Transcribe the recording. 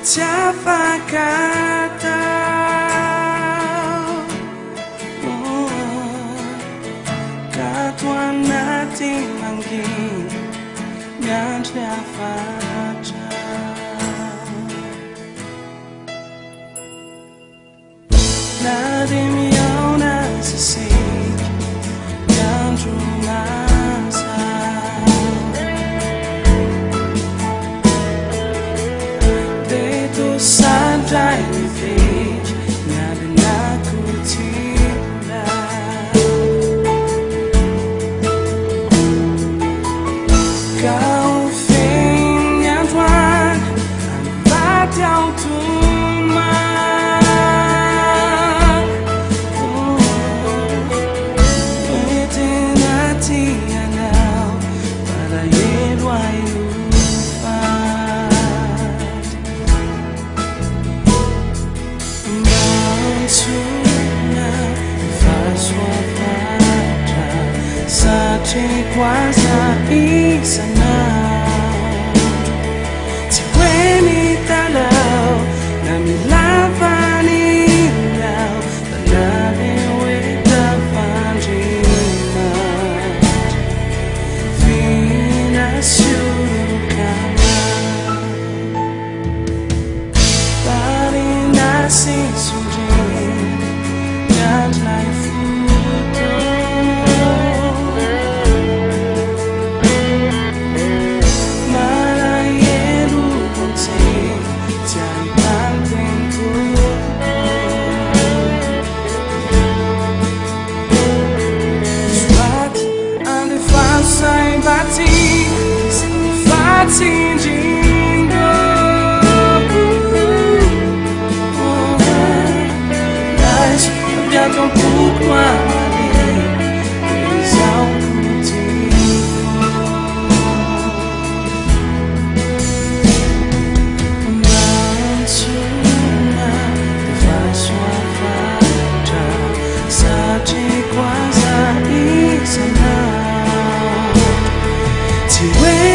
siapa kata Katuan nating mangging Ngan siapa Nadim yau na sisik Ngan rumasa Dito santai ni fik Nadim aku tila Kau fin yang tuan Ambat yang kuasa isana Tiweni talau Nami lavani lau Tanami wita panjimat Vina syurukama Tari nasi sujin Dan life Jingo Mas biarkan pourquoi les Mansuma de façon afata Sate quase isana Tiwe